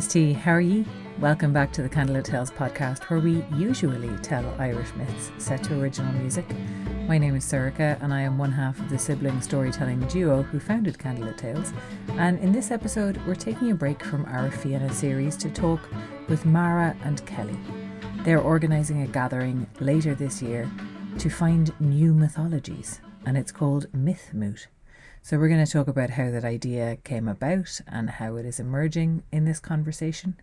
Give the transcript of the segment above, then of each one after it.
Miss T, how are ye? Welcome back to the Candlelit Tales podcast, where we usually tell Irish myths set to original music. My name is Sorcha, and I am one half of the sibling storytelling duo who founded Candlelit Tales. And in this episode, we're taking a break from our Fianna series to talk with Mara and Kelly. They're organising a gathering later this year to find new mythologies, and it's called Myth Moot. So we're going to talk about how that idea came about and how it is emerging in this conversation.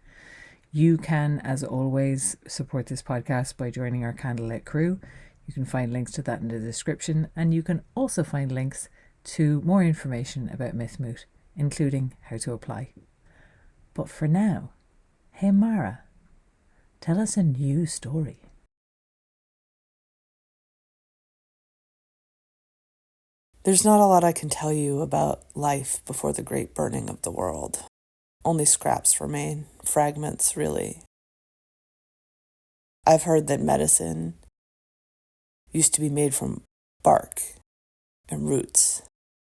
You can, as always, support this podcast by joining our Candlelit crew. You can find links to that in the description, and you can also find links to more information about Myth Moot, including how to apply. But for now, hey Mara, tell us a new story. There's not a lot I can tell you about life before the great burning of the world. Only scraps remain, fragments, really. I've heard that medicine used to be made from bark and roots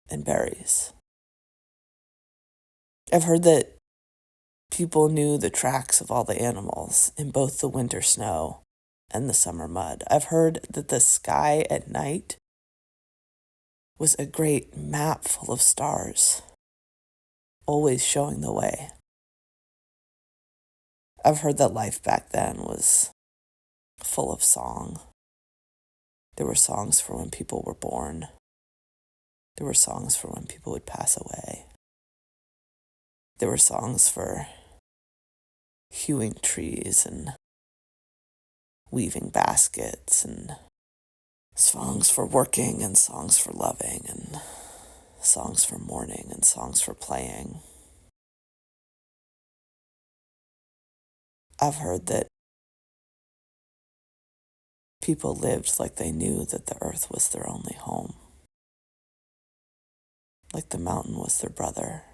and berries. I've heard that people knew the tracks of all the animals in both the winter snow and the summer mud. I've heard that the sky at night was a great map full of stars, always showing the way. I've heard that life back then was full of song. There were songs for when people were born. There were songs for when people would pass away. There were songs for hewing trees and weaving baskets, and songs for working and songs for loving and songs for mourning and songs for playing. I've heard that people lived like they knew that the earth was their only home, like the mountain was their brother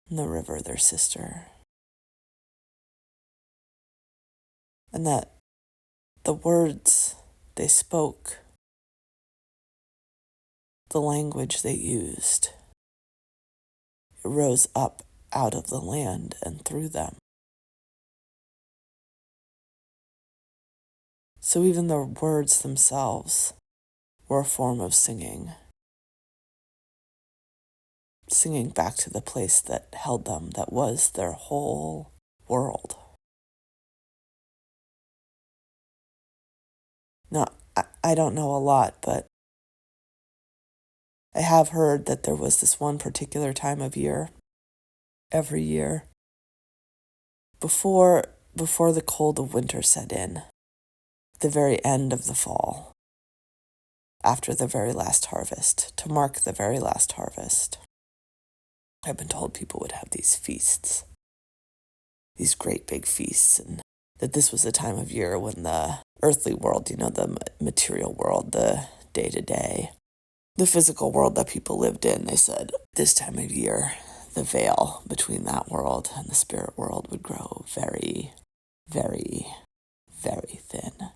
and the river their sister, and that the words they spoke, the language they used, it rose up out of the land and through them. So even the words themselves were a form of singing back to the place that held them, that was their whole world. Now, I don't know a lot, but I have heard that there was this one particular time of year, every year, before the cold of winter set in, the very end of the fall, after the very last harvest, to mark the very last harvest. I've been told people would have these feasts, these great big feasts, and that this was a time of year when the earthly world, the material world, the day-to-day, the physical world that people lived in, they said this time of year, the veil between that world and the spirit world would grow very, very, very thin,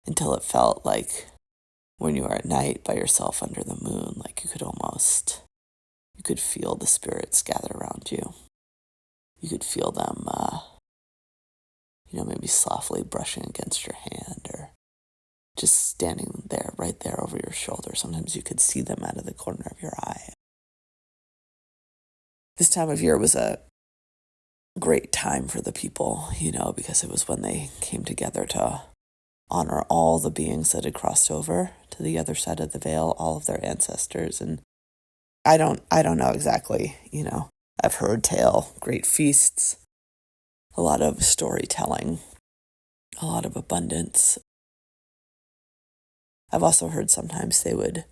until it felt like when you were at night by yourself under the moon, like you could feel the spirits gather around you. You could feel them, maybe softly brushing against your hand or just standing there, right there over your shoulder. Sometimes you could see them out of the corner of your eye. This time of year was a great time for the people, because it was when they came together to honor all the beings that had crossed over to the other side of the veil, all of their ancestors. And I don't know exactly, I've heard tale, great feasts, a lot of storytelling, a lot of abundance. I've also heard sometimes they would,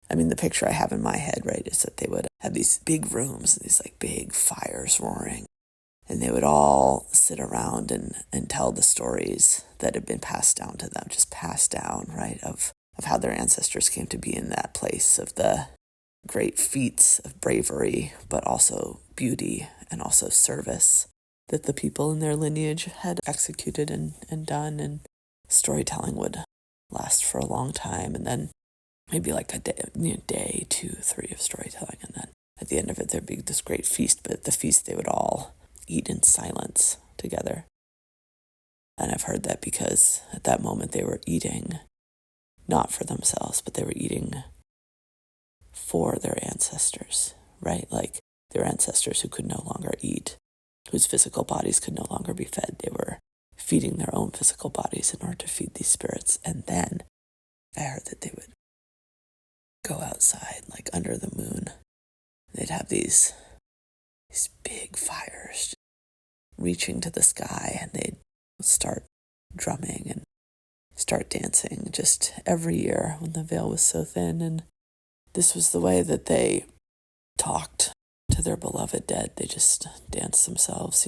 the picture I have in my head, right, is that they would have these big rooms, these like big fires roaring, and they would all sit around and tell the stories that had been passed down to them, just passed down, right, of how their ancestors came to be in that place, of the great feats of bravery, but also beauty and also service that the people in their lineage had executed and done. And storytelling would last for a long time, and then maybe like a day, 2, 3 of storytelling, and then at the end of it, there'd be this great feast, but at the feast, they would all eat in silence together. And I've heard that because at that moment, they were eating not for themselves, but they were eating for their ancestors, right? Like their ancestors who could no longer eat, whose physical bodies could no longer be fed. They were feeding their own physical bodies in order to feed these spirits. And then I heard that they would go outside, like under the moon. They'd have these big fires reaching to the sky, and they'd start drumming and start dancing just every year when the veil was so thin. And this was the way that they talked to their beloved dead. They just danced themselves,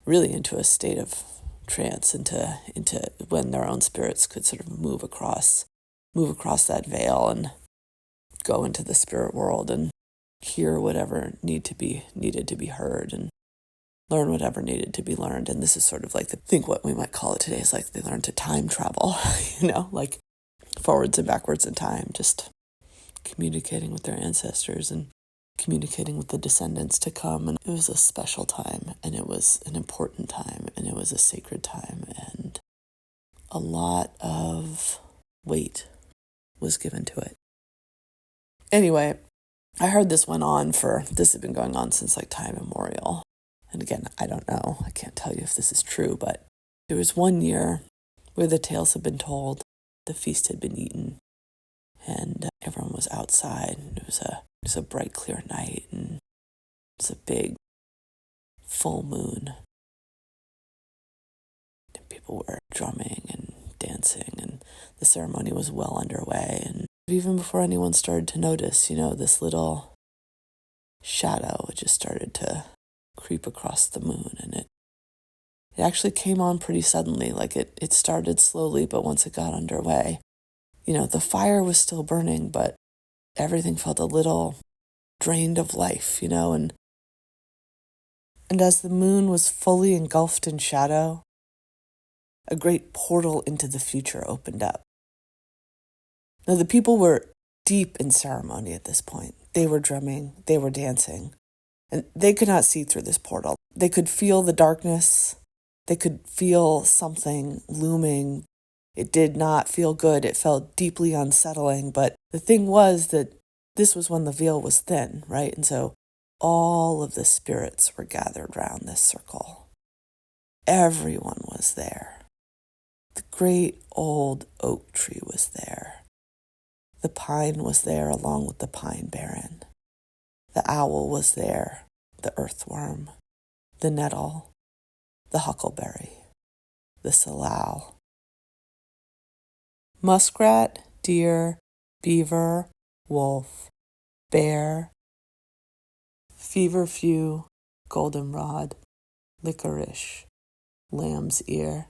really into a state of trance, into when their own spirits could sort of move across that veil and go into the spirit world and hear whatever needed to be heard and learn whatever needed to be learned. And this is sort of like what we might call it today is like they learned to time travel, like forwards and backwards in time, just communicating with their ancestors and communicating with the descendants to come. And it was a special time, and it was an important time, and it was a sacred time, and a lot of weight was given to it. Anyway, I heard this had been going on since like time immemorial. And again, I don't know, I can't tell you if this is true, but there was one year where the tales had been told, the feast had been eaten, and everyone was outside, and it was a bright, clear night, and it's a big full moon. And people were drumming and dancing, and the ceremony was well underway. And even before anyone started to notice, this little shadow, it just started to creep across the moon, and it actually came on pretty suddenly. Like it started slowly, but once it got underway, the fire was still burning, but everything felt a little drained of life, and as the moon was fully engulfed in shadow, a great portal into the future opened up. Now, the people were deep in ceremony at this point. They were drumming, they were dancing, and they could not see through this portal. They could feel the darkness. They could feel something looming. It did not feel good. It felt deeply unsettling. But the thing was that this was when the veil was thin, right? And so all of the spirits were gathered round this circle. Everyone was there. The great old oak tree was there. The pine was there along with the pine barren. The owl was there, the earthworm, the nettle, the huckleberry, the salal. Muskrat, deer, beaver, wolf, bear, feverfew, goldenrod, licorice, lamb's ear,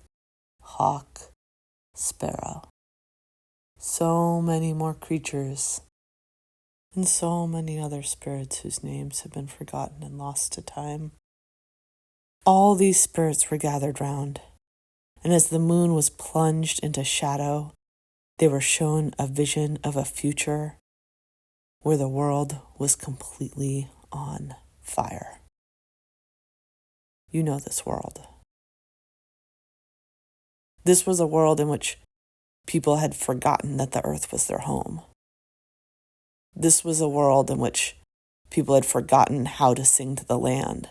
hawk, sparrow. So many more creatures, and so many other spirits whose names have been forgotten and lost to time. All these spirits were gathered round, and as the moon was plunged into shadow, they were shown a vision of a future where the world was completely on fire. You know this world. This was a world in which people had forgotten that the earth was their home. This was a world in which people had forgotten how to sing to the land.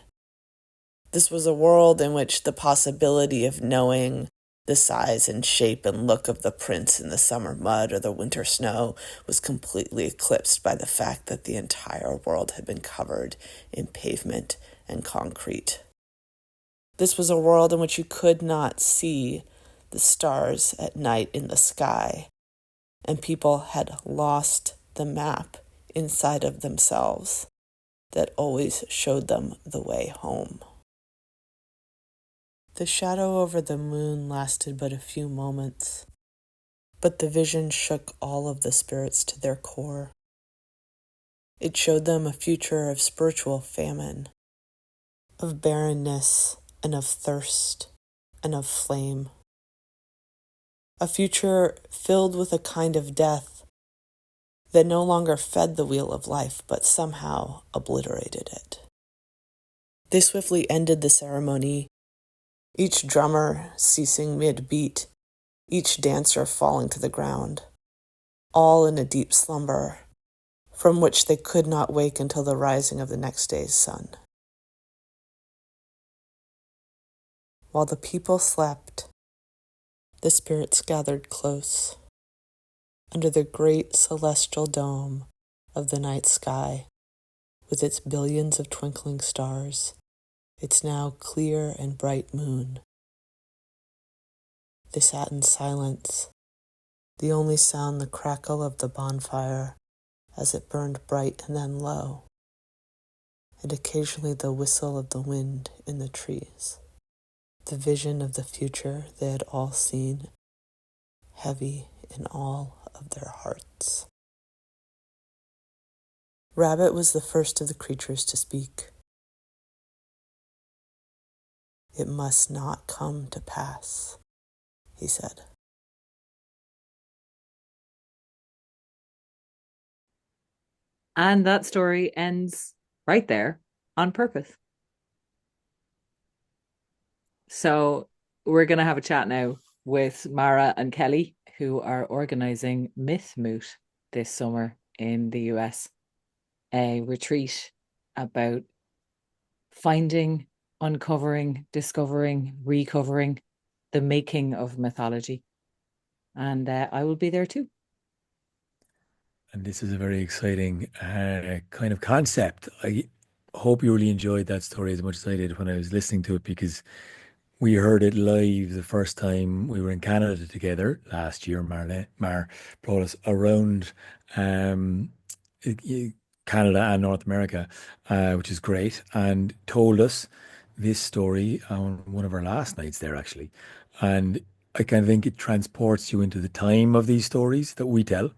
This was a world in which the possibility of knowing the size and shape and look of the prints in the summer mud or the winter snow was completely eclipsed by the fact that the entire world had been covered in pavement and concrete. This was a world in which you could not see the stars at night in the sky, and people had lost the map inside of themselves that always showed them the way home. The shadow over the moon lasted but a few moments, but the vision shook all of the spirits to their core. It showed them a future of spiritual famine, of barrenness and of thirst and of flame. A future filled with a kind of death that no longer fed the wheel of life, but somehow obliterated it. They swiftly ended the ceremony, each drummer ceasing mid-beat, each dancer falling to the ground, all in a deep slumber, from which they could not wake until the rising of the next day's sun. While the people slept, the spirits gathered close, under the great celestial dome of the night sky, with its billions of twinkling stars, its now clear and bright moon. They sat in silence, the only sound the crackle of the bonfire as it burned bright and then low, and occasionally the whistle of the wind in the trees. The vision of the future they had all seen, heavy in all of their hearts. Rabbit was the first of the creatures to speak. "It must not come to pass," he said. And that story ends right there on purpose. So we're going to have a chat now with Mara and Kelly, who are organizing Myth Moot this summer in the US, a retreat about finding, uncovering, discovering, recovering the making of mythology. And I will be there too. And this is a very exciting kind of concept. I hope you really enjoyed that story as much as I did when I was listening to it, because we heard it live the first time we were in Canada together last year. Mar brought us around Canada and North America, which is great, and told us this story on one of our last nights there, actually. And I kind of think it transports you into the time of these stories that we tell,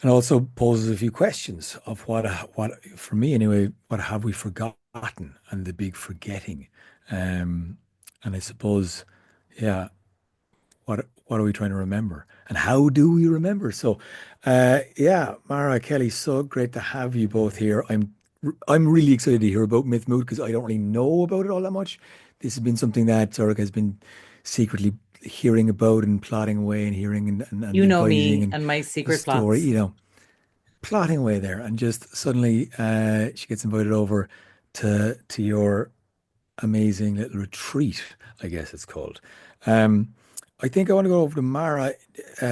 and also poses a few questions of what for me anyway, what have we forgotten, and the big forgetting. And I suppose, yeah, what are we trying to remember, and how do we remember? So, yeah, Mara, Kelly, so great to have you both here. I'm really excited to hear about Myth Moot because I don't really know about it all that much. This has been something that Sorcha has been secretly hearing about and plotting away and hearing and You know advising me and and my the secret story, plots. plotting away there, and just suddenly she gets invited over to your amazing little retreat, I guess it's called. Um, I think I want to go over to Mara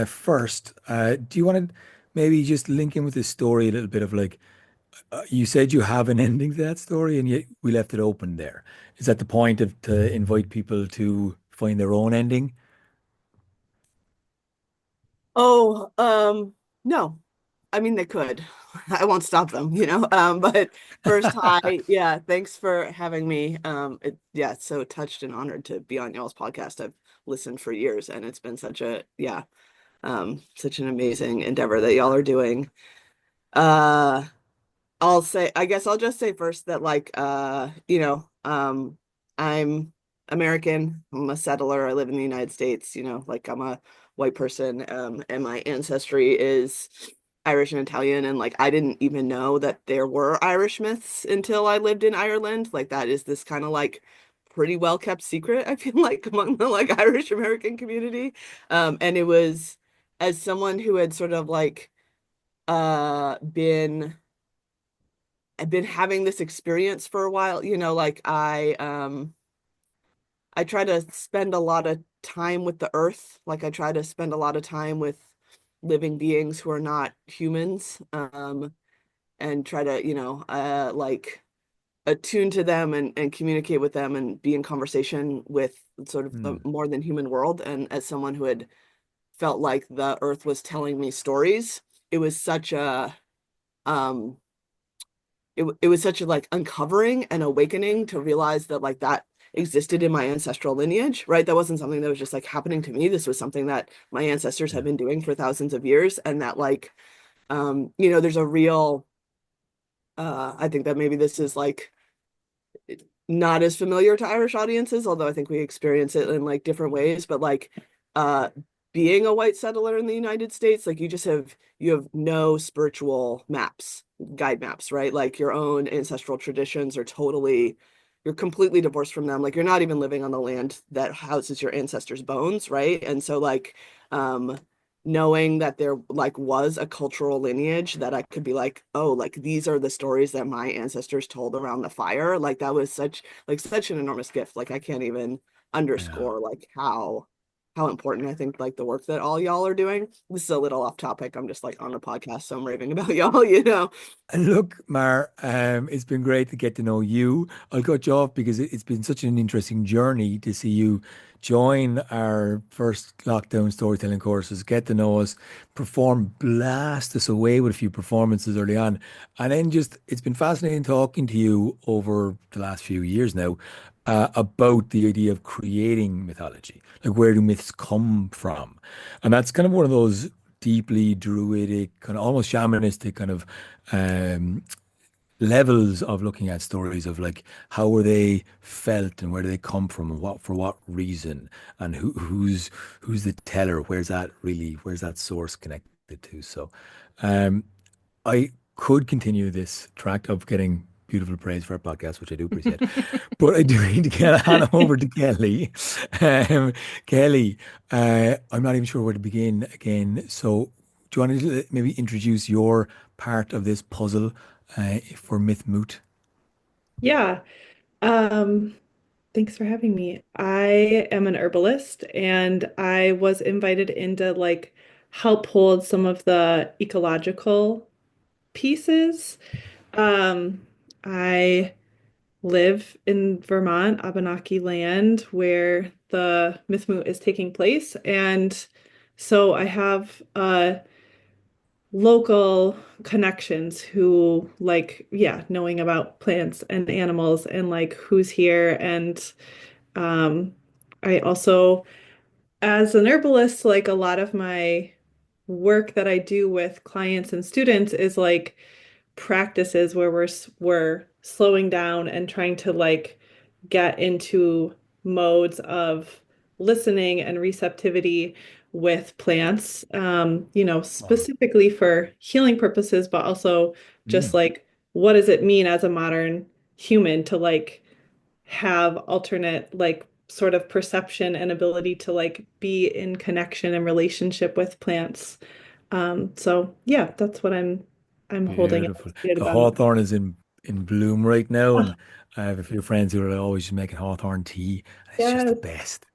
first. Do you want to maybe just link in with this story a little bit of like, you said you have an ending to that story and yet we left it open there. Is that the point of to invite people to find their own ending? Oh, no. I mean, they could. I won't stop them, but first, hi. Yeah, thanks for having me. Yeah, it's so touched and honored to be on y'all's podcast. I've listened for years and it's been such an amazing endeavor that y'all are doing. Uh, I guess I'll just say first that I'm American. I'm a settler. I live in the United States, like I'm a white person, and my ancestry is Irish and Italian, and like I didn't even know that there were Irish myths until I lived in Ireland. Like that is this kind of like pretty well kept secret, I feel like, among the like Irish American community. And it was as someone who had sort of like been I've been having this experience for a while, like I try to spend a lot of time with the earth. Like I try to spend a lot of time with living beings who are not humans, and try to, like attune to them and communicate with them and be in conversation with sort of the Hmm. more than human world. And as someone who had felt like the earth was telling me stories, it was such a um it was such a like uncovering and awakening to realize that like that existed in my ancestral lineage, right? That wasn't something that was just like happening to me. This was something that my ancestors Yeah. have been doing for thousands of years, and that like there's a real I think that maybe this is like not as familiar to Irish audiences, although I think we experience it in like different ways, but like uh being a white settler in the United States, like you have no spiritual maps, guide maps, right? Like your own ancestral traditions are totally, you're completely divorced from them. Like you're not even living on the land that houses your ancestors' bones, right? And so like knowing that there like was a cultural lineage that I could be like, oh, like these are the stories that my ancestors told around the fire. Like that was such an enormous gift. Like I can't even Yeah. underscore like how important I think like the work that all y'all are doing. This is a little off topic. I'm just like on the podcast, so I'm raving about y'all, you know. And look, Mar, it's been great to get to know you. I'll cut you off because it's been such an interesting journey to see you join our first lockdown storytelling courses, get to know us, perform, blast us away with a few performances early on. And then just, it's been fascinating talking to you over the last few years now about the idea of creating mythology. Like, where do myths come from? And that's kind of one of those deeply druidic, kind of almost shamanistic kind of um, levels of looking at stories of like how were they felt and where do they come from and what for what reason and who's the teller? Where's that source connected to? So um, I could continue this track of getting beautiful praise for our podcast, which I do appreciate. But I do need to get on over to Kelly. Um, Kelly, I'm not even sure where to begin again. So, do you want to maybe introduce your part of this puzzle for Myth Moot? Yeah. Um, Thanks for having me. I am an herbalist and I was invited in to like help hold some of the ecological pieces. I live in Vermont, Abenaki land, where the Myth Moot is taking place. And so I have local connections who like, yeah, knowing about plants and animals and like who's here. And um, I also, as an herbalist, like a lot of my work that I do with clients and students is like practices where we're slowing down and trying to like get into modes of listening and receptivity with plants, Wow. specifically for healing purposes, but also just Mm, like what does it mean as a modern human to like have alternate like sort of perception and ability to like be in connection and relationship with plants. So yeah, that's what I'm holding and beautiful. excited The about. hawthorn is in bloom right now, Oh, and I have a few friends who are always making hawthorn tea, and it's just the yes, best.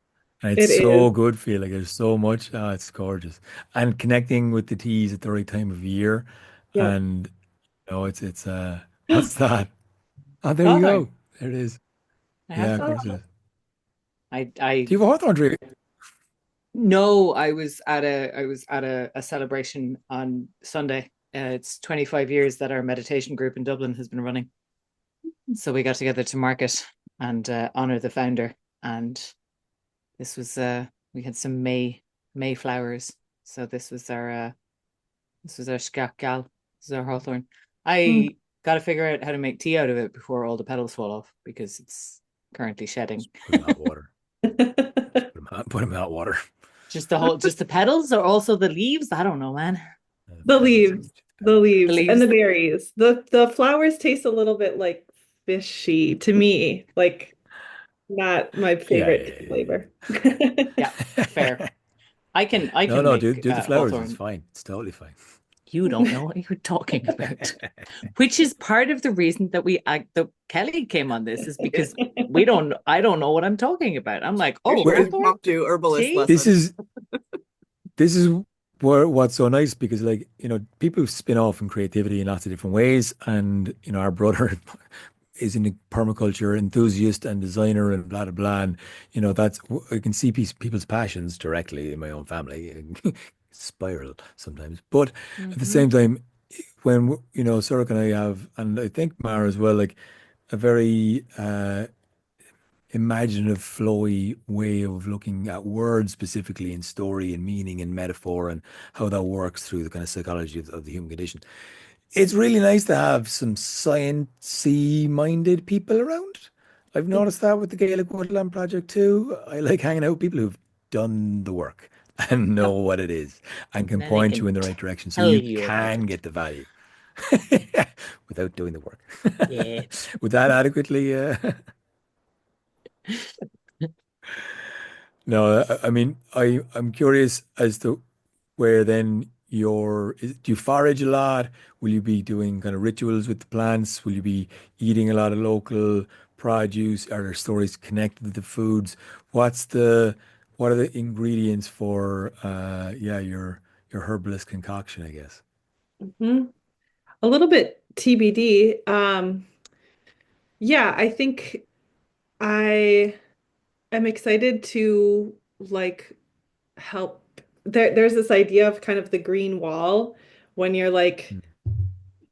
And it's it is. so good for you. Like there's so much. Oh, it's gorgeous. And connecting with the teas at the right time of year. Yep. And it's what's that? Oh, there you Hawthorn. go. There it is. I have Yeah, of some. Oh, course it is. I Do you have a hawthorn tree? no, I was at a celebration on Sunday. It's 25 years that our meditation group in Dublin has been running. So we got together to mark it and honor the founder. And this was we had some May flowers. So this was our skakgal. This is our hawthorn. mm. I got to figure out how to make tea out of it before all the petals fall off because it's currently shedding. Just put them in hot water. Just put them in hot water. Just the petals or also the leaves? I don't know, man. The The petals. leaves, The the petals. The leaves, and leaves. the berries. The flowers taste a little bit like fishy to me, like not my Yeah, favorite tea yeah, flavor. Yeah, fair. yeah. I No, can no, do make do the flowers. It's hawthorn. fine. It's totally fine. You don't know what you're talking about. Which is part of the reason that that Kelly came on this is because I don't know what I'm talking about. I'm like, You're oh, sure Where hawthorn impromptu herbalist tea. this lesson. is this is what's so nice because like people spin off in creativity in lots of different ways, and our brother is a permaculture enthusiast and designer and blah blah blah, and that's I can see people's passions directly in my own family and spiral sometimes, but at the Mm-hmm. same time when Sorcha and I have, and I think Mara as well, like a very imaginative, flowy way of looking at words specifically in story and meaning and metaphor and how that works through the kind of psychology of the human condition. It's really nice to have some sciencey minded people around. I've noticed that with the Gaelic Woodland Project too. I like hanging out with people who've done the work. and know what it is and can And then I point you can in the right direction so tell you you about can it. get the value without doing the work. Yeah. Would that adequately? No, I mean, I'm curious as to where then do you forage a lot? Will you be doing kind of rituals with the plants? Will you be eating a lot of local produce? Are there stories connected to the foods? What's the what are the ingredients for yeah, your herbalist concoction, I guess? Mhm. A little bit TBD. Yeah, I think I am excited to like help. There's this idea of kind of the green wall when you're like Mm.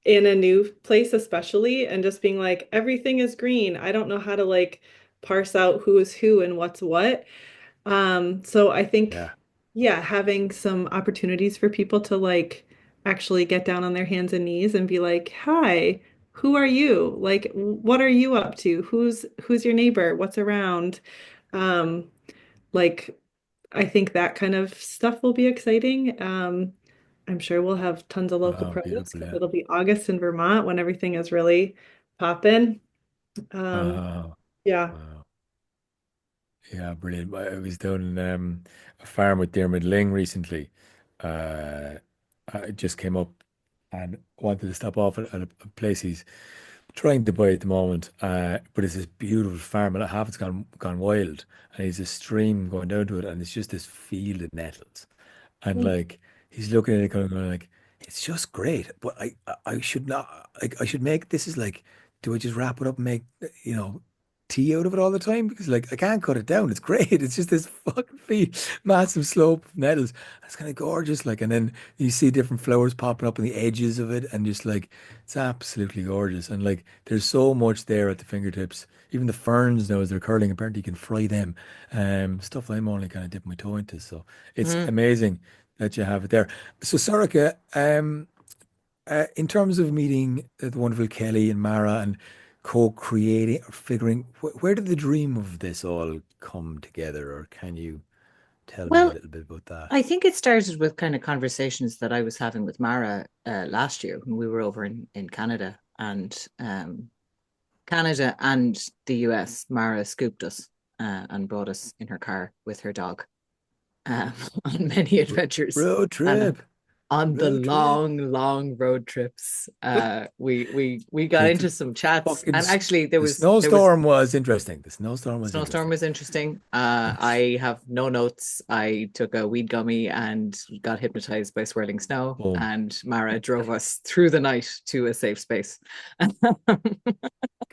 in a new place, especially, and just being like, everything is green. I don't know how to like parse out who is who and what's what. So I think, Yeah. yeah, having some opportunities for people to like actually get down on their hands and knees and be like, hi, who are you? Like, what are you up to? Who's your neighbor? What's around? Um, like, I think that kind of stuff will be exciting. I'm sure we'll have tons of local Oh, produce beautiful. because Yeah. it'll be August in Vermont when everything is really popping. Um, Oh, yeah. wow. Yeah, brilliant. I was down a farm with Dermot Ling recently. Uh, I just came up and wanted to stop off at a place he's trying to buy at the moment. But it's this beautiful farm, and half it's gone wild, and there's a stream going down to it, and it's just this field of nettles. And like he's looking at it going like, it's just great, but I should not like I should make this is like, do I just wrap it up and make tea out of it all the time? Because like I can't cut it down. It's great. It's just this fucking feed, massive slope of nettles. It's kind of gorgeous. Like, and then you see different flowers popping up on the edges of it, and just like it's absolutely gorgeous. And like there's so much there at the fingertips. Even the ferns now as they're curling, apparently you can fry them. Stuff I'm only kind of dipping my toe into. So it's Mm. amazing that you have it there. So, Sorcha, in terms of meeting the wonderful Kelly and Mara and co-creating or figuring, where did the dream of this all come together? Or can you tell me a Well, little bit about that? I think it started with kind of conversations that I was having with Mara last year when we were over in Canada and the US. Mara scooped us and brought us in her car with her dog um, on many R- adventures. road And trip, on the road trip. long road trips, we got The into some chats, fucking and actually the there was snowstorm was interesting. The snowstorm was snowstorm interesting. was interesting. I have no notes. I took a weed gummy and got hypnotized by swirling snow, Boom. and Mara drove us through the night to a safe space.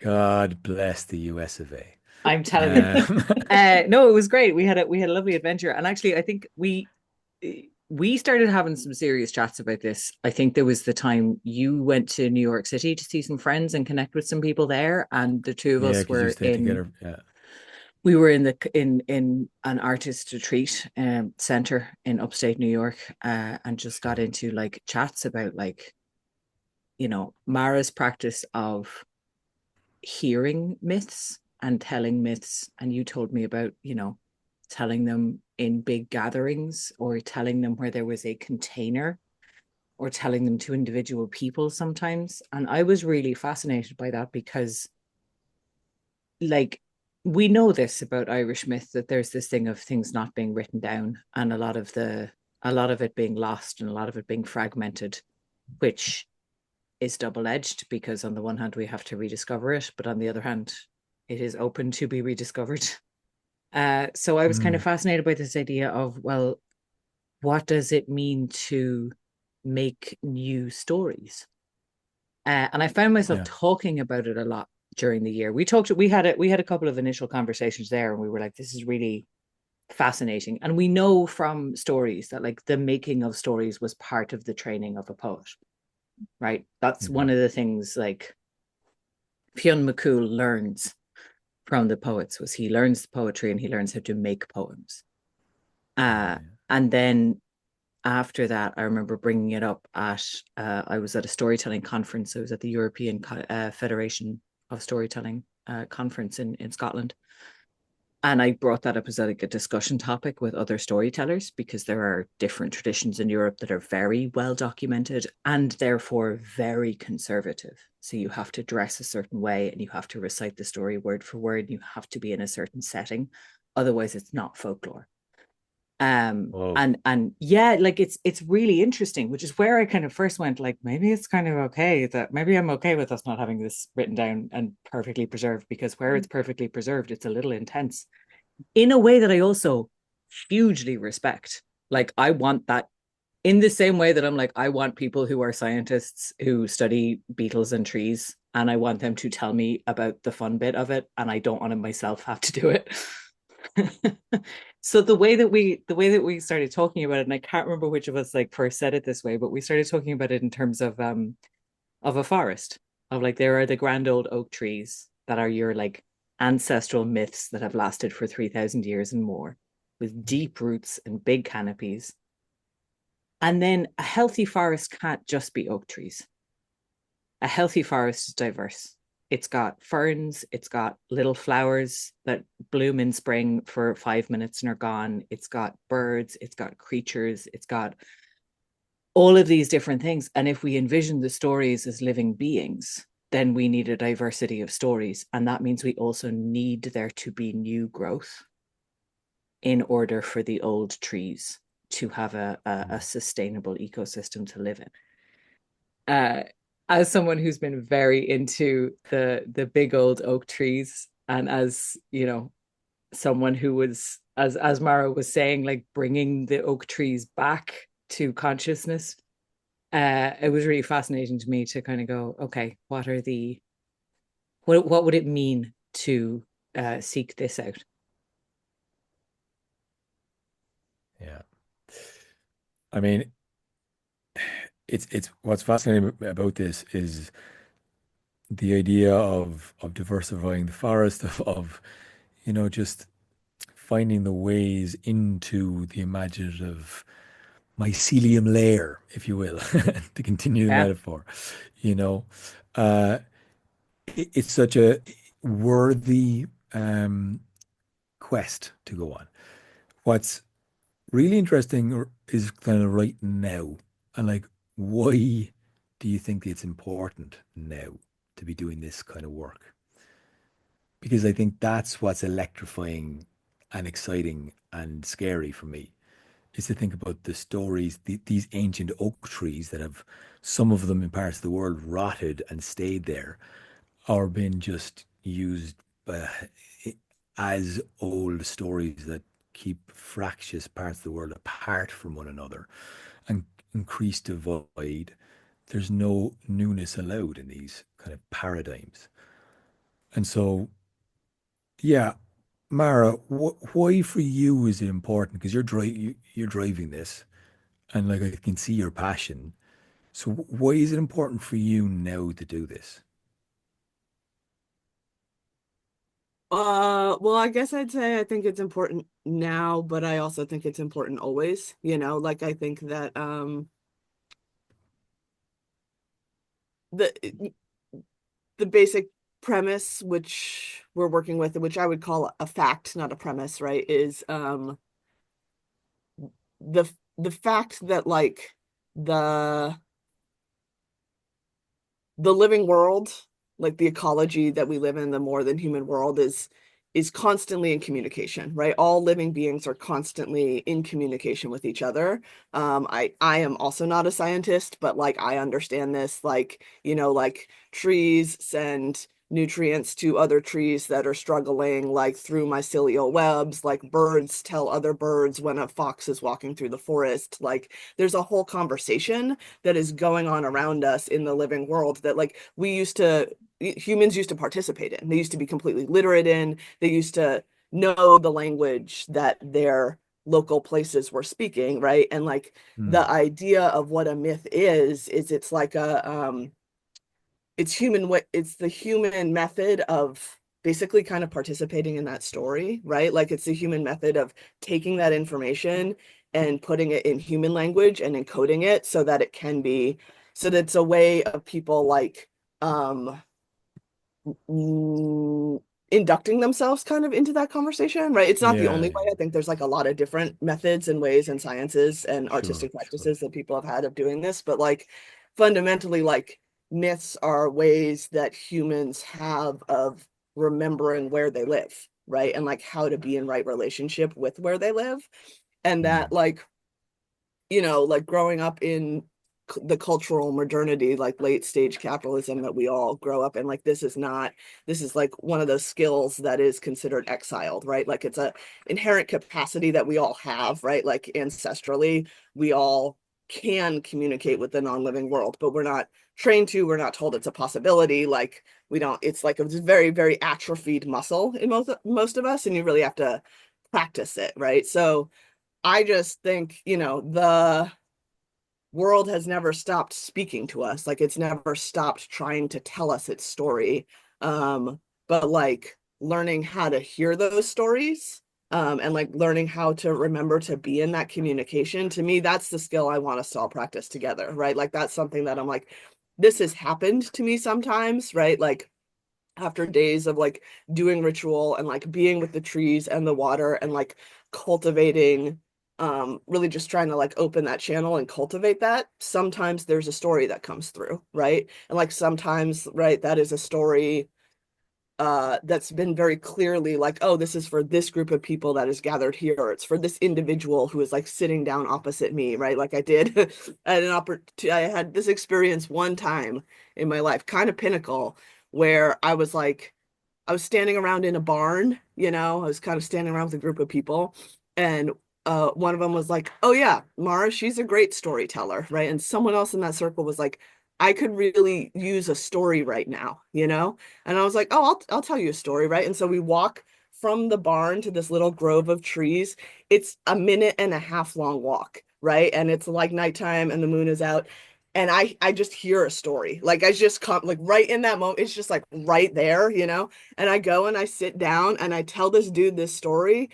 God bless the US of A. I'm telling you. Um, No, it was great. We had a lovely adventure, and actually, I think we started having some serious chats about this. I think there was the time you went to New York City to see some friends and connect with some people there, and the two of yeah, us because you were stay in. together. Yeah. We were in an artist retreat center in upstate New York, and just got Sure. into like chats about like Mara's practice of hearing myths and telling myths, and you told me about telling them in big gatherings or telling them where there was a container or telling them to individual people sometimes. And I was really fascinated by that because, like, we know this about Irish myth that there's this thing of things not being written down and a lot of it being lost and a lot of it being fragmented, which is double-edged because on the one hand we have to rediscover it, but on the other hand, it is open to be rediscovered. So I was kind of Mm, fascinated by this idea of, well, what does it mean to make new stories? And I found myself yeah. talking about it a lot during the year. We had a couple of initial conversations there, and we were like, this is really fascinating. And we know from stories that like the making of stories was part of the training of a poet, right? That's one Mhm. of the things like Fionn McCool learns from the poets was he learns the poetry and he learns how to make poems. Yeah. Uh, and then after that, I remember bringing it up I was at a storytelling conference. I was at the European Federation of Storytelling conference in Scotland. And I brought that up as like a discussion topic with other storytellers, because there are different traditions in Europe that are very well documented and therefore very conservative. So you have to dress a certain way and you have to recite the story word for word. And you have to be in a certain setting. Otherwise, it's not folklore. Whoa. And yeah, like it's really interesting, which is where I kind of first went, like, maybe it's kind of okay that maybe I'm okay with us not having this written down and perfectly preserved, because where it's perfectly preserved, it's a little intense in a way that I also hugely respect. Like, I want that in the same way that I'm like, I want people who are scientists who study beetles and trees, and I want them to tell me about the fun bit of it, and I don't want to myself have to do it. So the way that we started talking about it, and I can't remember which of us like first said it this way, but we started talking about it in terms of a forest, of like, there are the grand old oak trees that are your like ancestral myths that have lasted for 3,000 years and more, with deep roots and big canopies. And then a healthy forest can't just be oak trees. A healthy forest is diverse. It's got ferns, it's got little flowers that bloom in spring for 5 minutes and are gone. It's got birds, it's got creatures, it's got all of these different things. And if we envision the stories as living beings, then we need a diversity of stories. And that means we also need there to be new growth in order for the old trees to have a sustainable ecosystem to live in. As someone who's been very into the big old oak trees, and as you know, someone who was, as Mara was saying, like bringing the oak trees back to consciousness, it was really fascinating to me to kind of go, okay, what would it mean to seek this out? Yeah. I mean, it's what's fascinating about this is the idea of diversifying the forest, of just finding the ways into the imaginative mycelium layer, if you will, to continue the Yeah. metaphor. You know, uh, it's such a worthy quest to go on. What's really interesting is kind of right now, and like, why do you think it's important now to be doing this kind of work? Because I think that's what's electrifying and exciting and scary for me, is to think about the stories, these ancient oak trees that have, some of them in parts of the world, rotted and stayed there, or been just used uh, as old stories that keep fractious parts of the world apart from one another and increase divide. There's no newness allowed in these kind of paradigms. And so, yeah, Mara, why for you is it important? Because you're driving this, and like I can see your passion. So why is it important for you now to do this? Well, I guess I'd say I think it's important now, but I also think it's important always, like I think that the the basic premise which we're working with, which I would call a fact, not a premise, right, is the the fact that like the the living world, like the ecology that we live in, the more than human world is constantly in communication, right? All living beings are constantly in communication with each other. I am also not a scientist, but like I understand this, like, like trees send nutrients to other trees that are struggling, like through mycelial webs, like birds tell other birds when a fox is walking through the forest. Like there's a whole conversation that is going on around us in the living world that like humans used to participate in. They used to be completely literate in. They used to know the language that their local places were speaking, right? And like Hmm. the idea of what a myth is it's like it's the human method of basically kind of participating in that story, right? Like it's the human method of taking that information and putting it in human language and encoding it so that it can be, so that it's a way of people like um inducting themselves kind of into that conversation, right? It's not the Yeah, only way. I think there's like a lot of different methods and ways and sciences and sure, artistic sure. practices that people have had of doing this, but like fundamentally, like myths are ways that humans have of remembering where they live, right? And like how to be in right relationship with where they live. And that Mm, like, like growing up in the cultural modernity, like late stage capitalism that we all grow up in, like this is like one of those skills that is considered exiled, right? Like it's a inherent capacity that we all have, right? Like ancestrally, we all can communicate with the non-living world, but we're not trained to, we're not told it's a possibility. Like we don't, it's like a very, very atrophied muscle in most of us, and you really have to practice it, right? So I just think, the world has never stopped speaking to us. Like it's never stopped trying to tell us its story. But like learning how to hear those stories, and like learning how to remember to be in that communication, to me, that's the skill I want us to all practice together, right? Like that's something that I'm like, this has happened to me sometimes, right? Like after days of like doing ritual and like being with the trees and the water and like cultivating, really just trying to like open that channel and cultivate that, sometimes there's a story that comes through, right? And like sometimes, right, that is a story that's been very clearly like, oh, this is for this group of people that is gathered here, or it's for this individual who is like sitting down opposite me, right? Like I did I had this experience one time in my life, kind of pinnacle, where I was standing around in a barn, I was kind of standing around with a group of people. And one of them was like, oh, yeah, Mara, she's a great storyteller, right? And someone else in that circle was like, I could really use a story right now, And I was like, oh, I'll tell you a story, right? And so we walk from the barn to this little grove of trees. It's a minute and a half long walk, right? And it's like nighttime and the moon is out. And I just hear a story. Like I just come like right in that moment. It's just like right there, and I go and I sit down and I tell this dude this story,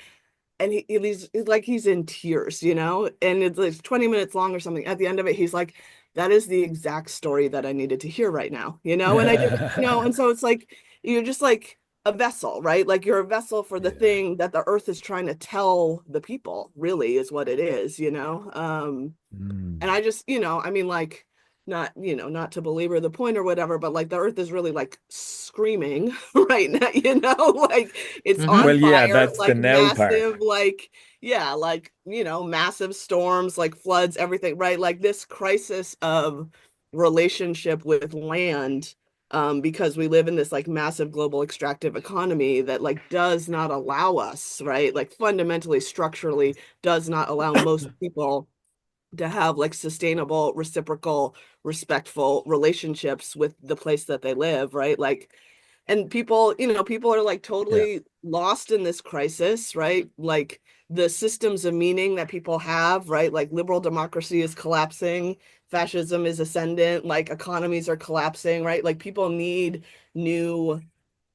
and he's like he's in tears, and it's like 20 minutes long or something. At the end of it, he's like, that is the exact story that I needed to hear right now, and I just, and so it's like you're just like a vessel, right? Like you're a vessel for the yeah. thing that the earth is trying to tell the people, really is what it is, and Mm, I just, I mean, like, not, not to belabor the point or whatever, but like the earth is really like screaming right now, like it's Mm-hmm. on well, yeah, fire, that's the like now part. massive, like, yeah, like, massive storms, like floods, everything, right? Like this crisis of relationship with land, because we live in this like massive global extractive economy that like does not allow us, right? Like fundamentally, structurally does not allow most people to have like sustainable, reciprocal, respectful relationships with the place that they live, right? Like, and people are like Yeah, totally lost in this crisis, right? Like the systems of meaning that people have, right? Like liberal democracy is collapsing, fascism is ascendant, like economies are collapsing, right? Like people need new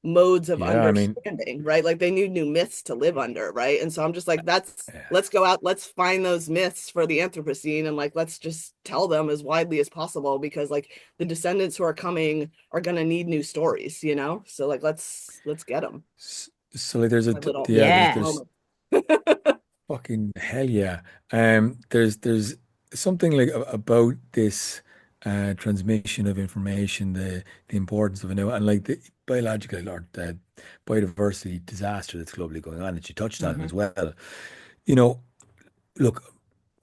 modes of yeah. I mean, understanding, right? Like they need new myths to live under, right? And so I'm just like, yeah. let's go out, let's find those myths for the Anthropocene and like let's just tell them as widely as possible because like the descendants who are coming are gonna need new stories, So like let's get them. So like, there's a My little yeah, there's Yes. moment. fucking hell yeah. There's something like about this transmission of information, the importance of it now, and like the biological or the biodiversity disaster that's globally going on that you touched on Mm-hmm. as well. You know, look,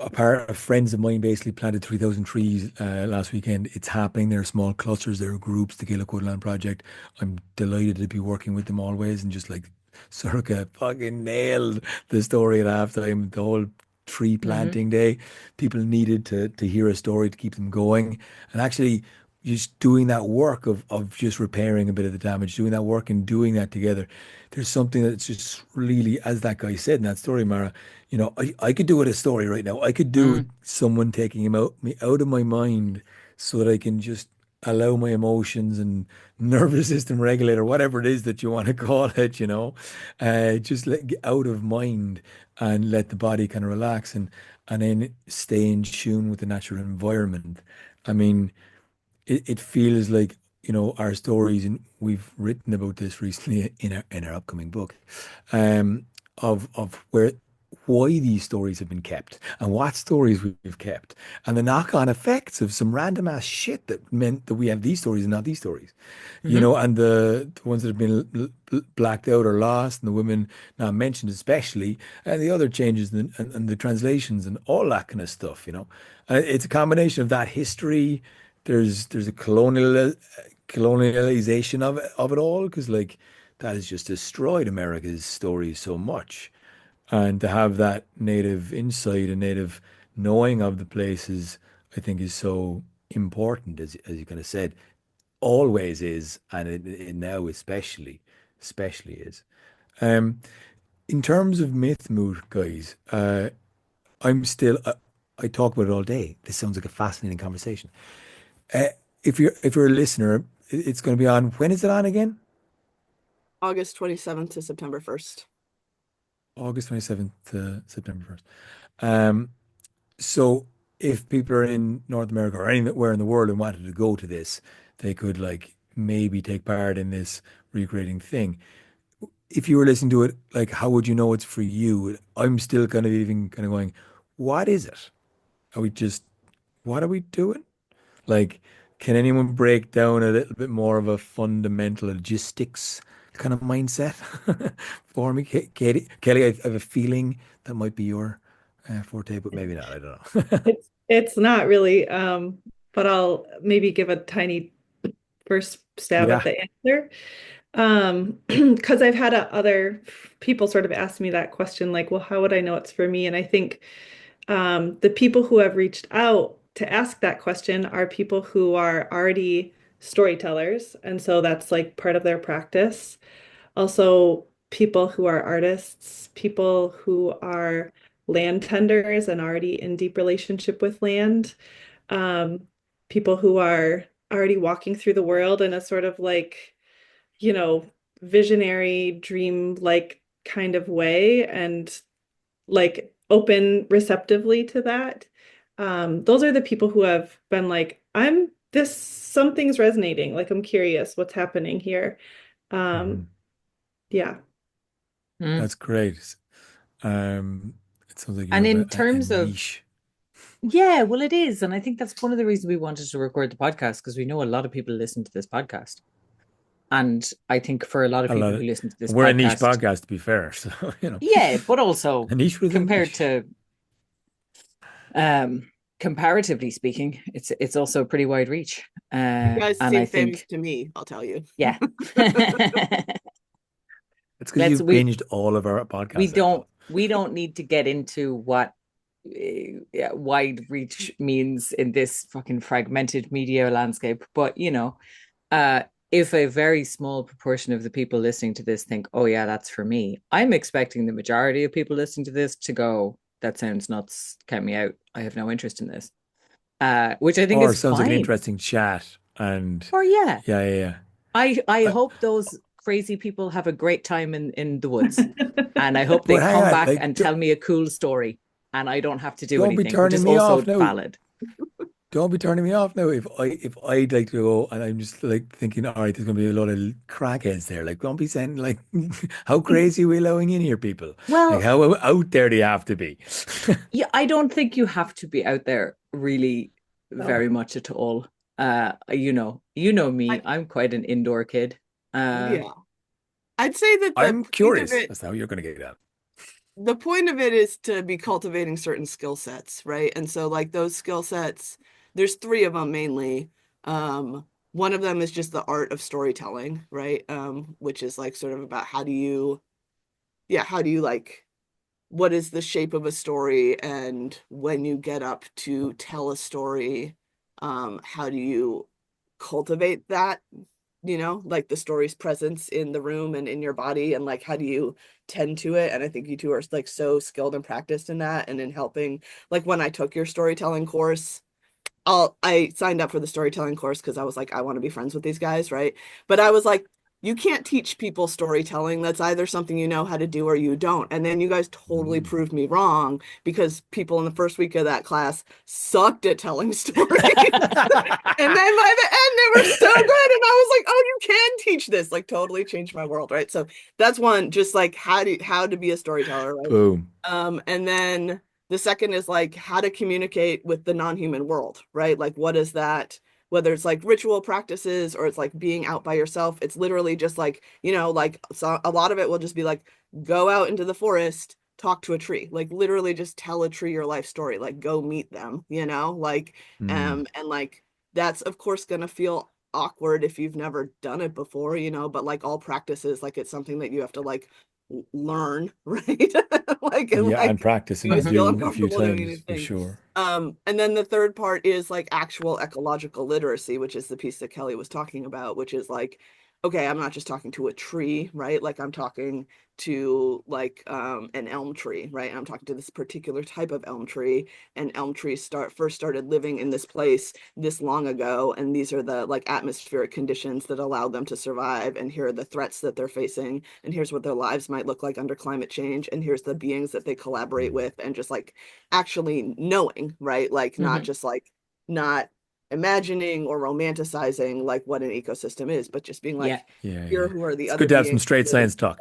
a pair of friends of mine basically planted 3,000 trees last weekend. It's happening. There are small clusters, there are groups, the Gaelic Woodland Project. I'm delighted to be working with them always. And just like Sorcha fucking nailed the story at halftime, the whole tree Mm-hmm. planting day. People needed to hear a story to keep them going. And actually, just doing that work of just repairing a bit of the damage, doing that work and doing that together. There's something that's just really, as that guy said in that story, Mara, I could do it a story right now. I could do it Mm. someone taking me out of my mind so that I can just allow my emotions and nervous system regulator, whatever it is that you want to call it, just get out of mind and let the body kind of relax and then stay in tune with the natural environment. I mean, it feels like, our stories, and we've written about this recently in our upcoming book, um, of why these stories have been kept and what stories we've kept and the knock-on effects of some random ass shit that meant that we have these stories and not these stories, Hmm. and the ones that have been blacked out or lost and the women not mentioned especially, and the other changes and the translations and all that kind of stuff. It's a combination of that history. There's a colonialization of it all, because like that has just destroyed America's stories so much, and to have that native insight and native knowing of the places, I think, is so important, as you kind of said, always is, and it now especially is. Um, in terms of Myth Moot, guys, I'm still I talk about it all day. This sounds like a fascinating conversation. Uh, if you're a listener, it's going to be on. When is it on again? August 27th to September 1st. August 27th to September 1st. Um, so if people are in North America or anywhere in the world and wanted to go to this, they could like maybe take part in this recreating thing. If you were listening to it, like, how would you know it's for you? I'm still kind of even kind of going, what is it? Are we just, what are we doing? Like, can anyone break down a little bit more of a fundamental logistics kind of mindset for me? Kelly, I have a feeling that might be your forte, but maybe not. I don't know. It's not really, but I'll maybe give a tiny first stab at Yeah. the answer. Because I've had other people sort of ask me that question, like, well, how would I know it's for me? And I think the people who have reached out to ask that question are people who are already storytellers. And so that's like part of their practice. Also, people who are artists, people who are land tenders and already in deep relationship with land, um, people who are already walking through the world in a sort of like, you know, visionary, dream-like kind of way and like open receptively to that. Those are the people who have been like, something's resonating. Like, I'm curious what's happening here. Um, Mhm. yeah. Mm. That's great. It sounds like you And have in a terms of, niche. yeah, well, it is. And I think that's one of the reasons we wanted to record the podcast, because we know a lot of people listen to this podcast. And I think for a lot of A lot people of, who listen to this we're a niche podcast, podcast, to be fair. So, yeah, but also a niche within a compared niche. to um comparatively speaking, it's also a pretty wide reach. You guys And I seem famous think, to me, I'll tell you. yeah. It's because Let's you've binged all of our podcasts, I thought. we don't need to get into what wide reach means in this fucking fragmented media landscape, but uh if a very small proportion of the people listening to this think, oh yeah, that's for me, I'm expecting the majority of people listening to this to go, that sounds nuts, count me out, I have no interest in this, which I think Or is sounds like an fine. interesting chat. And Or yeah, yeah, yeah, yeah. I Uh, hope those crazy people have a great time in the woods, and I hope they but hang come on, back like, and tell me a cool story, and I don't have to do don't be anything, which turning is me also off now. valid. Don't be turning me off now. If I'd like to go and I'm just like thinking, all right, there's gonna be a lot of crackheads there. Like, don't be saying like, how crazy are we allowing in here, people? Like, Well, how out there do you have to be? yeah, I don't think you have to be out there really No. very much at all. You know me, I, I'm quite an indoor kid. Uh, yeah. I'd say that I'm curious. That's how you're gonna get that. the point of it is to be cultivating certain skill sets, right? And so like those skill sets, there's three of them mainly. One of them is just the art of storytelling, right? Which is like sort of about how do you like, what is the shape of a story? And when you get up to tell a story, how do you cultivate that, like the story's presence in the room and in your body, and like how do you tend to it? And I think you two are like so skilled and practiced in that and in helping. Like when I took your storytelling course, I signed up for the storytelling course because I was like, I want to be friends with these guys, right? But I was like, you can't teach people storytelling. That's either something you know how to do or you don't. And then you guys totally Mm. proved me wrong because people in the first week of that class sucked at telling stories. And then by the end, they were so good. And I was like, oh, you can teach this. Like totally changed my world, right? So that's one, just like how to be a storyteller, right? Boom. And then the second is like how to communicate with the non-human world, right? Like what is that? Whether it's like ritual practices or it's like being out by yourself, it's literally just like, like so a lot of it will just be like go out into the forest, talk to a tree, like literally just tell a tree your life story, like go meet them, like Mm. and like that's of course gonna feel awkward if you've never done it before, but like all practices, like it's something that you have to like learn, right? Like and Yeah, and like practice you and always feel do a few uncomfortable doing times for anything. sure. And then the third part is like actual ecological literacy, which is the piece that Kelly was talking about, which is like, okay, I'm not just talking to a tree, right? Like I'm talking to like an elm tree, right? I'm talking to this particular type of elm tree, and elm trees first started living in this place this long ago, and these are the like atmospheric conditions that allow them to survive, and here are the threats that they're facing, and here's what their lives might look like under climate change, and here's the beings that they collaborate Mm. with, and just like actually knowing, right? Like not Mhm. just like not imagining or romanticizing like what an ecosystem is, but just being Yeah. like, Yeah, here yeah. who are the It's other good to have some beings straight living. science talk.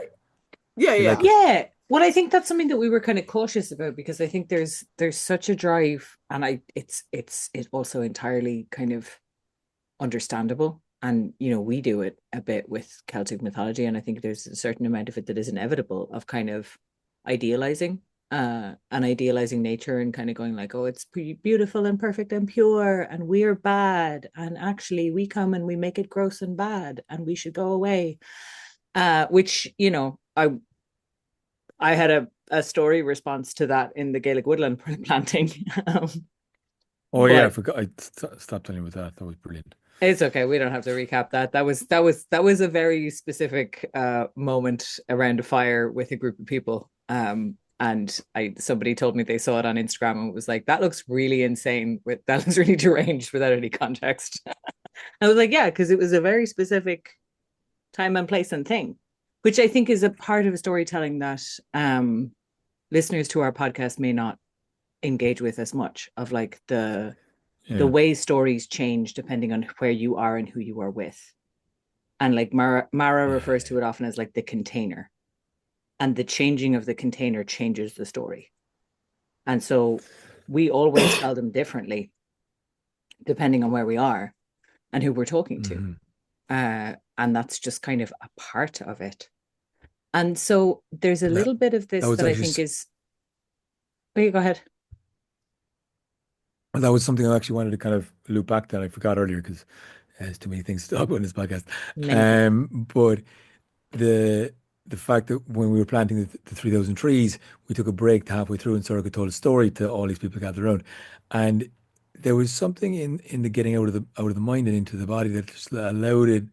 Yeah, We like yeah. it. Yeah. Well, I think that's something that we were kind of cautious about because I think there's such a drive, and it's also entirely kind of understandable. And we do it a bit with Celtic mythology, and I think there's a certain amount of it that is inevitable of kind of idealizing and idealizing nature and kind of going like, oh, it's beautiful and perfect and pure, and we're bad, and actually we come and we make it gross and bad, and we should go away. Which I had a story response to that in the Gaelic woodland planting. Oh yeah, I But forgot. I stopped telling you about that. That was brilliant. it's okay. We don't have to recap that. That was a very specific moment around a fire with a group of people. And somebody told me they saw it on Instagram and was like, that looks really insane. That looks really deranged without any context. I was like, yeah, because it was a very specific time and place and thing, which I think is a part of storytelling that listeners to our podcast may not engage with as much of like the Yeah. way stories change depending on where you are and who you are with. And like Mara Yeah. refers to it often as like the container, and the changing of the container changes the story. And so we always tell them differently depending on where we are and who we're talking to. Hmm. And that's just kind of a part of it. And so there's a That little bit of that this was that I actually think is. Oh, you go ahead. that was something I actually wanted to kind of loop back that I forgot earlier because there's too many things to talk about in this podcast. Many things. But the the fact that when we were planting the 3,000 trees, we took a break halfway through and Sorcha told a story to all these people gathered around. And there was something in the getting out of the mind and into the body that just allowed it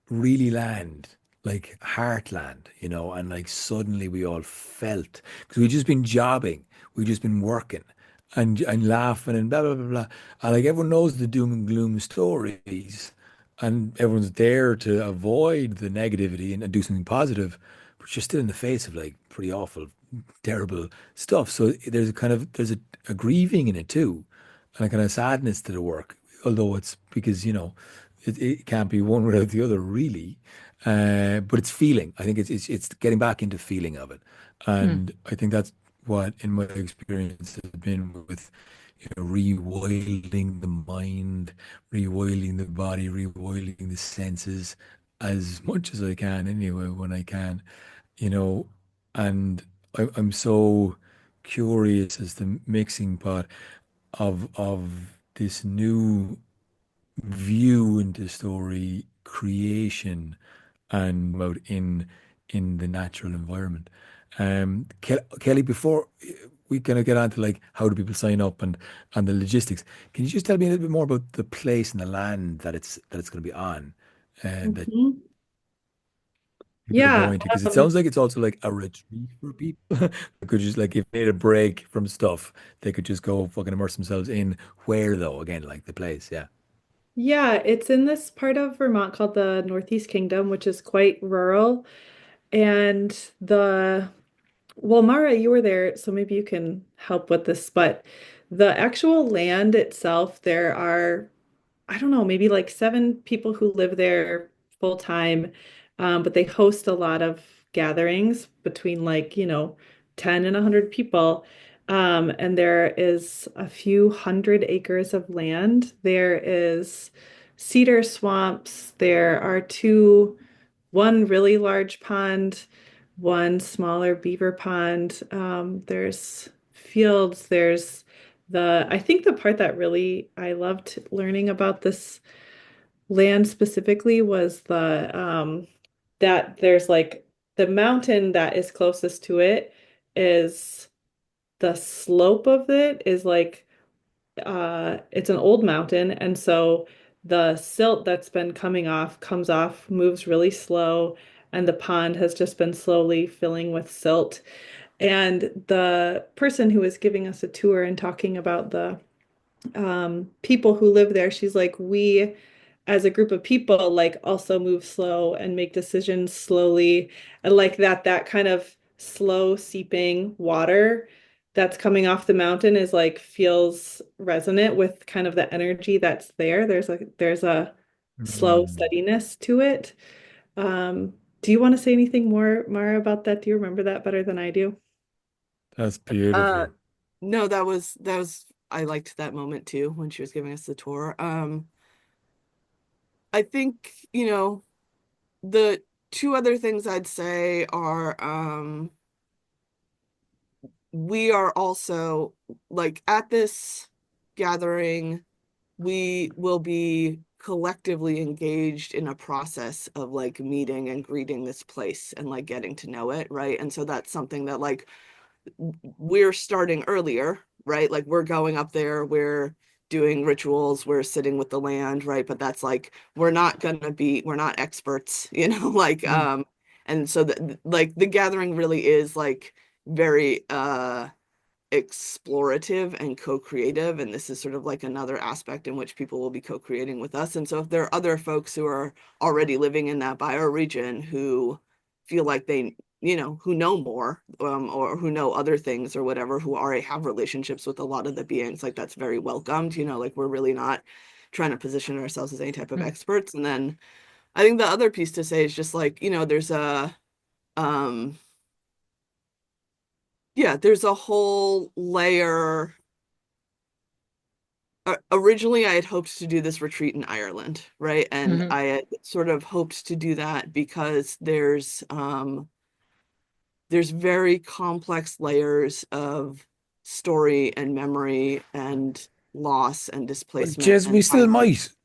really land, like heartland, and like suddenly we all felt because we'd just been jobbing, we'd just been working and laughing and blah blah blah blah. And like everyone knows the doom and gloom stories, and everyone's there to avoid the negativity and do something positive, but you're still in the face of like pretty awful, terrible stuff. So there's a grieving in it too, and a kind of sadness to the work. Although it's because it can't be one without the other, really. But it's feeling. I think it's getting back into feeling of it, Hmm. and I think that's what, in my experience, has been with rewilding the mind, rewilding the body, rewilding the senses as much as I can, anyway, when I can, you know, and I'm so curious as the mixing pot of this new view into story creation and about in the natural environment. Kelly, before we kind of get on to like how do people sign up and the logistics, can you just tell me a little bit more about the place and the land that it's going to be on, that Mhm. people are Yeah. going to? Because it sounds like it's also like a retreat for people. They could just like if they need a break from stuff, they could just go fucking immerse themselves in where though again like the place, yeah. Yeah, it's in this part of Vermont called the Northeast Kingdom, which is quite rural. And well, Mara, you were there, so maybe you can help with this, but the actual land itself, there are, I don't know, maybe like 7 people who live there full time, but they host a lot of gatherings between like, 10 and 100 people. And there is a few hundred acres of land. There is cedar swamps. There are one really large pond, one smaller beaver pond. There's fields. I think the part that really I loved learning about this land specifically was that there's like the mountain that is closest to it is the slope of it is like it's an old mountain, and so the silt that's been coming off comes off, moves really slow, and the pond has just been slowly filling with silt. And the person who was giving us a tour and talking about the people who live there, she's like, we as a group of people like also move slow and make decisions slowly, and like that kind of slow seeping water that's coming off the mountain is like feels resonant with kind of the energy that's there. There's a slow Mm, steadiness to it. Do you want to say anything more, Mara, about that? Do you remember that better than I do? that's Uh, beautiful. no, that was I liked that moment too when she was giving us the tour. I think, the two other things I'd say are we are also like at this gathering, we will be collectively engaged in a process of like meeting and greeting this place and like getting to know it, right? And so that's something that like we're starting earlier, right? Like we're going up there, we're doing rituals, we're sitting with the land, right? But that's like we're not experts, like Mm. and so like the gathering really is like very explorative and co-creative, and this is sort of like another aspect in which people will be co-creating with us. And so if there are other folks who are already living in that bioregion who feel like they who know more, or who know other things or whatever, who already have relationships with a lot of the beings, like that's very welcomed. Like we're really not trying to position ourselves as any type of Mm. experts. And then I think the other piece to say is just like, there's a um yeah, there's a whole layer. Originally, I had hoped to do this retreat in Ireland, right? And Mhm. I had sort of hoped to do that because there's very complex layers of story and memory and loss and But displacement Jez, we and still violence might.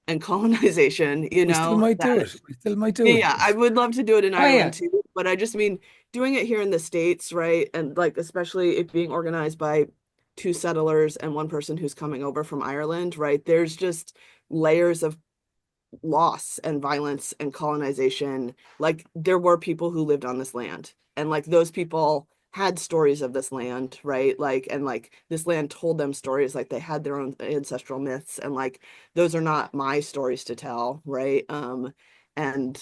and colonization, We still might do that it. We still might yeah, do it. yeah, I would love to do it in Oh Ireland yeah. too, but I just mean doing it here in the States, right? And like especially it being organized by two settlers and one person who's coming over from Ireland, right? There's just layers of loss and violence and colonization. Like there were people who lived on this land, and like those people had stories of this land, right? Like, and like this land told them stories, like they had their own ancestral myths, and like those are not my stories to tell, right? And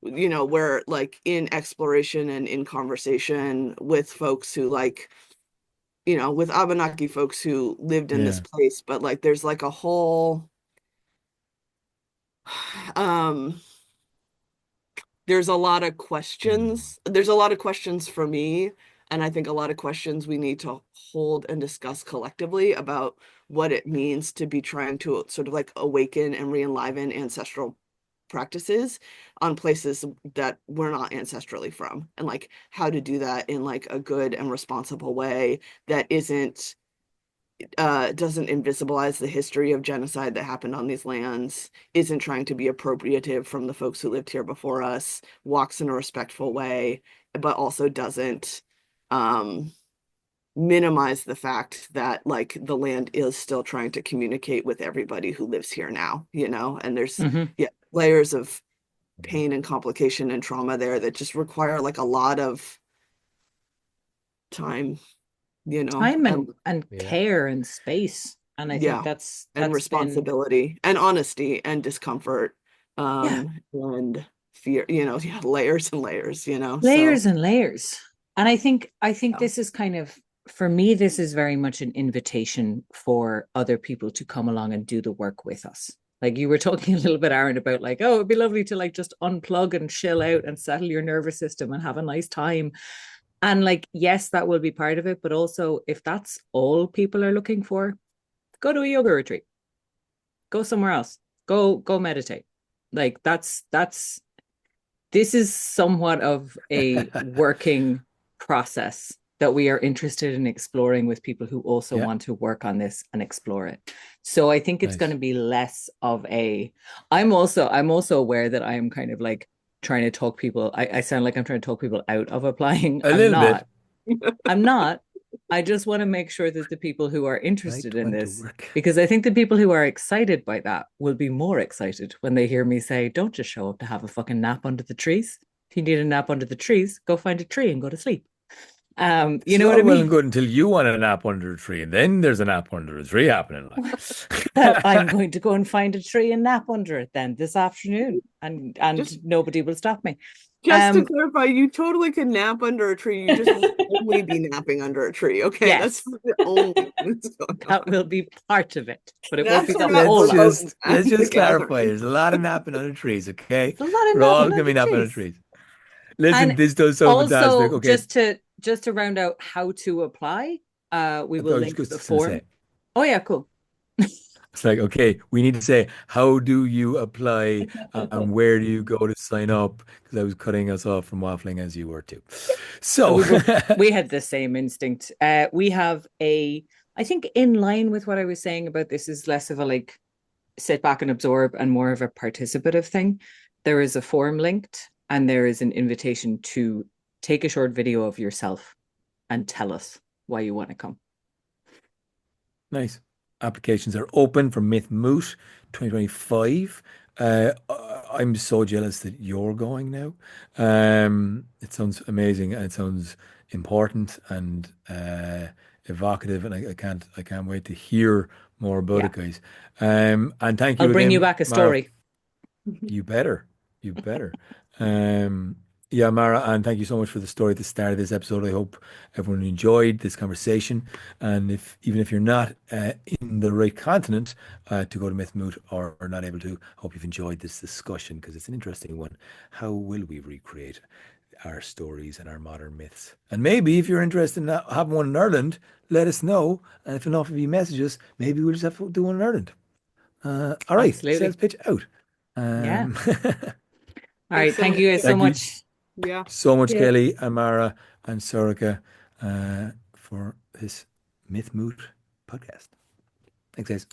we're like in exploration and in conversation with folks who like with Abenaki folks who lived in this Yeah. place, but like there's like a whole um there's a lot of Mm. questions. There's a lot of questions for me, and I think a lot of questions we need to hold and discuss collectively about what it means to be trying to sort of like awaken and re-enliven ancestral practices on places that we're not ancestrally from, and like how to do that in like a good and responsible way that doesn't invisibilize the history of genocide that happened on these lands, isn't trying to be appropriative from the folks who lived here before us, walks in a respectful way, but also doesn't um, minimize the fact that like the land is still trying to communicate with everybody who lives here now, and there's Mhm. yeah, layers of pain and complication and trauma there that just require like a lot of time, Time and and Yeah. care and space. And I think Yeah. that's And been responsibility and honesty and discomfort, yeah, and fear, yeah, layers and layers, so layers and layers. And I think yeah. this is kind of, for me, this is very much an invitation for other people to come along and do the work with us. Like you were talking a little bit, Aaron, about like, oh, it'd be lovely to like just unplug and chill out and settle your nervous system and have a nice time. And like, yes, that will be part of it. But also, if that's all people are looking for, go to a yoga retreat, go somewhere else, go meditate. Like this is somewhat of a working process that we are interested in exploring with people who also Yeah, want to work on this and explore it. So I think it's going to nice. be less of a, I'm also aware that I am kind of like trying to talk people. I sound like I'm trying to talk people out of applying. A I'm little bit. not. I'm not. I just want to make sure that the people who are interested Might in want to this, work. because I think the people who are excited by that will be more excited when they hear me say, don't just show up to have a fucking nap under the trees. If you need a nap under the trees, go find a tree and go to sleep. You It's know what I all well and mean? good until you want a nap under a tree, and then there's a nap under a tree happening. Well, I'm Like, going to go and find a tree and nap under it then this afternoon, and Just nobody will stop me. just to Um, clarify, you totally could nap under a tree. You just will only be napping under a tree. Okay, that's yes, the only thing that's going that on. will be part of it, but it won't be Naps are the not whole let's lot. remote just let's and just together. clarify. There's a lot of napping under trees, okay? There's a lot of We're all napping gonna be under napping under trees. trees. Listen, And this does so fantastic. also, Okay, just to round out how to apply, we I will was link the just gonna say. form. Oh yeah, cool. It's like, okay, we need to say, how do you apply and where do you go to sign up? Because I was cutting us off from waffling as you were too. So, We had the same instinct. We have I think in line with what I was saying about this is less of a like sit back and absorb and more of a participative thing. There is a form linked and there is an invitation to take a short video of yourself and tell us why you want to come. nice. Applications are open for Myth Moot 2025. I'm so jealous that you're going now. It sounds amazing and it sounds important and evocative, and I can't wait to hear more about Yeah. it, guys. And thank I'll you bring you again, back a Mara. story. You better. You better. Um, yeah, Mara, and thank you so much for the story at the start of this episode. I hope everyone enjoyed this conversation. And if even if you're not in the right continent to go to Myth Moot or not able to, hope you've enjoyed this discussion because it's an interesting one. How will we recreate our stories and our modern myths? And maybe if you're interested in having one in Ireland, let us know. And if enough of you message us, maybe we'll just have to do one in Ireland. All right, sales Absolutely. pitch out. Yeah. Um, All Thanks right. so Thank much. you guys so thank you much. Yeah. so much, Yeah. Kelly, Amara, and Sorcha, for this Myth Moot podcast. Thanks, guys.